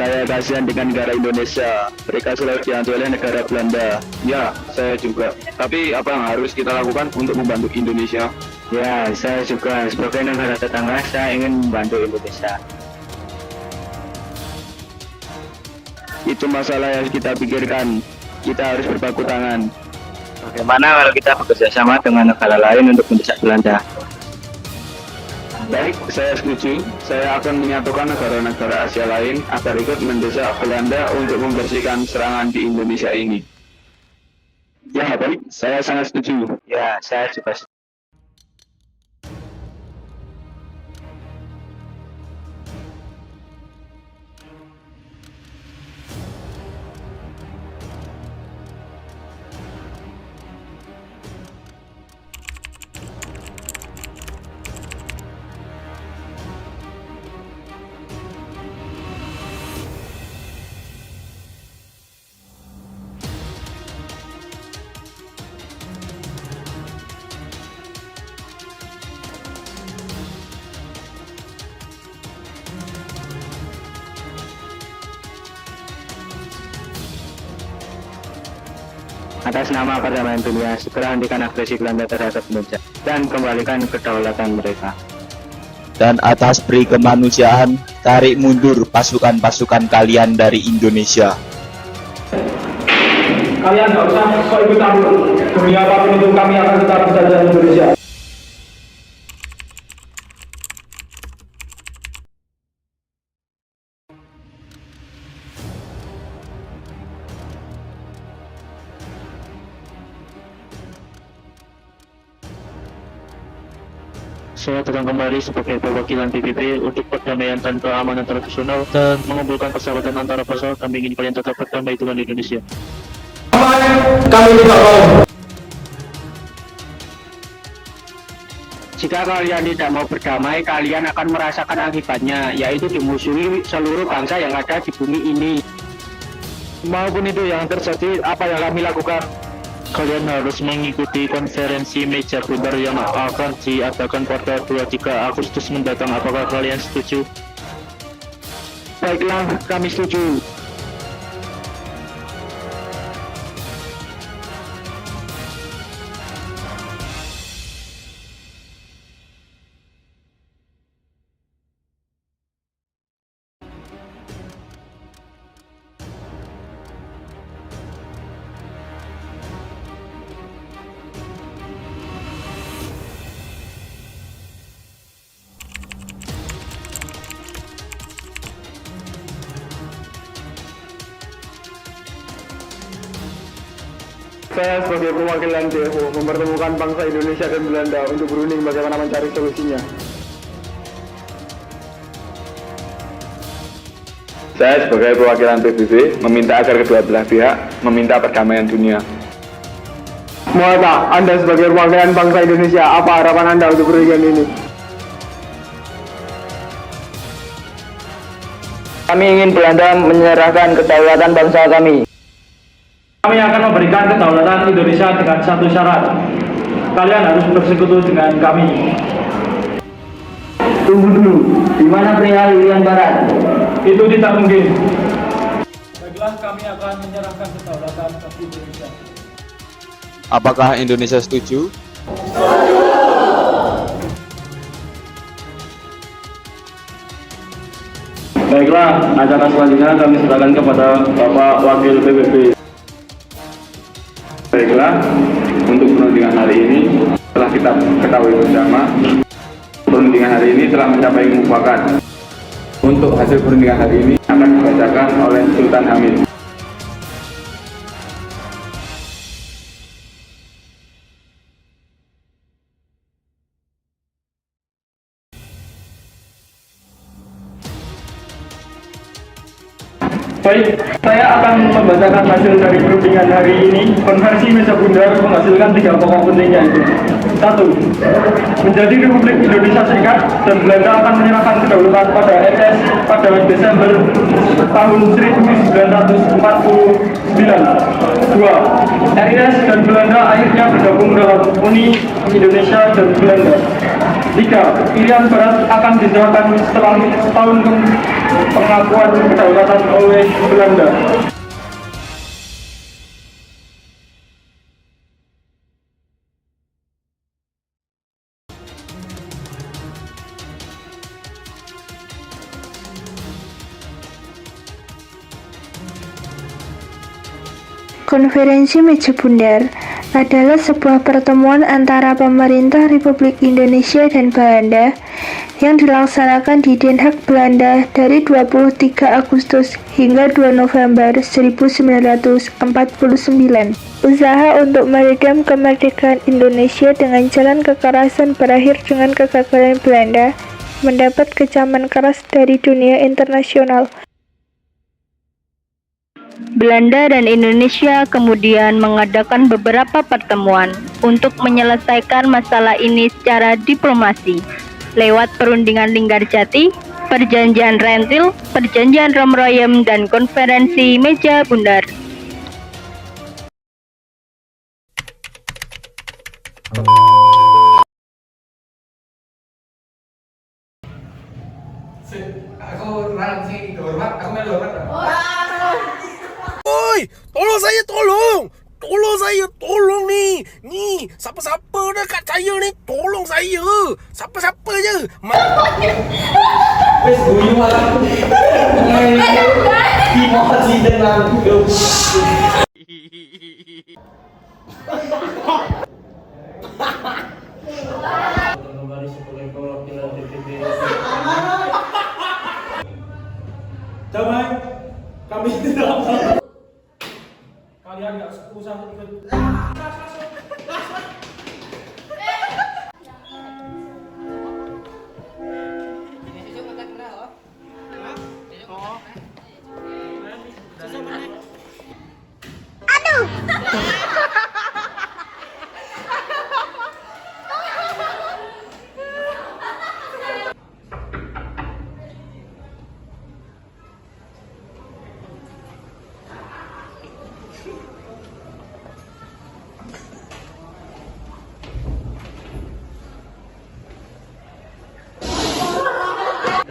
Saya kasihan dengan negara Indonesia. Mereka selalu dihantu oleh negara Belanda. Ya, saya juga. Tapi apa yang harus kita lakukan untuk membantu Indonesia? Ya, saya juga sebagai negara tetangga, saya ingin membantu Indonesia. Itu masalah yang kita pikirkan. Kita harus berpangku tangan. Bagaimana kalau kita bekerja sama dengan negara lain untuk mendesak Belanda? Baik, saya setuju. Saya akan menyatukan negara-negara Asia lain agar ikut mendesak Belanda untuk membersihkan serangan di Indonesia ini. Ya, baik. Saya sangat setuju. Ya, saya juga setuju. Atas nama perdamaian dunia, segera hentikan agresi Belanda terhadap Indonesia dan kembalikan kedaulatan mereka. Dan atas peri kemanusiaan, tarik mundur pasukan-pasukan kalian dari Indonesia. Kalian gak usah sok ikut campur. Demi apapun itu kami akan tetap berada di Indonesia. Saya datang kembali sebagai perwakilan PBB untuk perdamaian dan keamanan tradisional dan mengumpulkan persahabatan antara bangsa. Kami ingin kalian tetap berdamai dengan Indonesia. Kami tidak mau. Jika kalian tidak mau berdamai, kalian akan merasakan akibatnya, yaitu dimusuhi seluruh bangsa yang ada di bumi ini. Maupun itu yang terjadi, apa yang kami lakukan? Kalian harus mengikuti konferensi meja bundar yang akan diadakan pada 23 Agustus mendatang. Apakah kalian setuju? Baiklah, kami setuju. Saya sebagai perwakilan DFO mempertemukan bangsa Indonesia dan Belanda untuk berunding bagaimana mencari solusinya. Saya sebagai perwakilan PBB meminta agar kedua belah pihak meminta perdamaian dunia. Muhammad, Anda sebagai perwakilan bangsa Indonesia, apa harapan Anda untuk perundingan ini? Kami ingin Belanda menyerahkan kedaulatan bangsa kami. Kami akan memberikan kedaulatan Indonesia dengan satu syarat. Kalian harus bersekutu dengan kami. Tunggu dulu, di mana perihal Irian Barat? Itu tidak mungkin. Baiklah, kami akan menyerahkan kedaulatan bagi Indonesia. Apakah Indonesia setuju? Baiklah, acara selanjutnya kami serahkan kepada Bapak Wakil PBB. Baiklah, untuk perundingan hari ini telah kita ketahui bersama, perundingan hari ini telah mencapai mufakat. Untuk hasil perundingan hari ini akan dibacakan oleh Sultan Hamid. Baik, saya akan membacakan hasil dari perundingan hari ini. Konversi meja bundar menghasilkan 3 pokok penting, yaitu 1. Menjadi Republik Indonesia Serikat dan Belanda akan menyerahkan kedaulatan pada RS pada Desember tahun 1949. 2. RIS dan Belanda akhirnya bergabung dalam Uni Indonesia dan Belanda. 3. Irian Barat akan diserahkan setelah setahun pengakuan kedaulatan oleh Belanda. Konferensi Meja Bundar adalah sebuah pertemuan antara pemerintah Republik Indonesia dan Belanda yang dilaksanakan di Den Haag, Belanda dari 23 Agustus hingga 2 November 1949. Usaha untuk meredam kemerdekaan Indonesia dengan jalan kekerasan berakhir dengan kegagalan Belanda mendapat kecaman keras dari dunia internasional. Belanda dan Indonesia kemudian mengadakan beberapa pertemuan untuk menyelesaikan masalah ini secara diplomasi lewat perundingan Linggarjati, perjanjian Rentil, perjanjian Romroyem, dan konferensi Meja Bundar. Oi, tolong saya, tolong! Tolong saya, tolong ni! Ni, siapa-siapa dekat saya ni, tolong saya! Siapa-siapa je! Wes guyu malah. Emosi dengan hidup. Kembali sebagai perwakilan DPD. Damai, kami tidak. Kalian nggak usah ikut.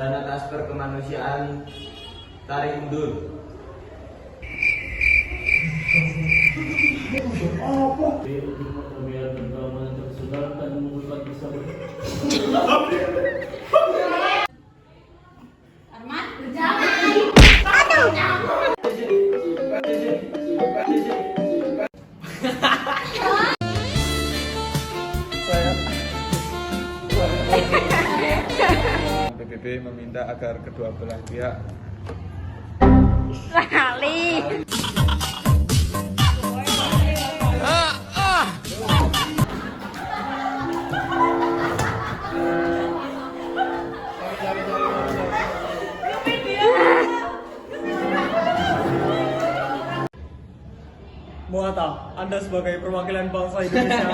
Dana transfer kemanusiaan tarik mundur. PBB meminta agar kedua belah pihak Muata, Anda sebagai perwakilan bangsa Indonesia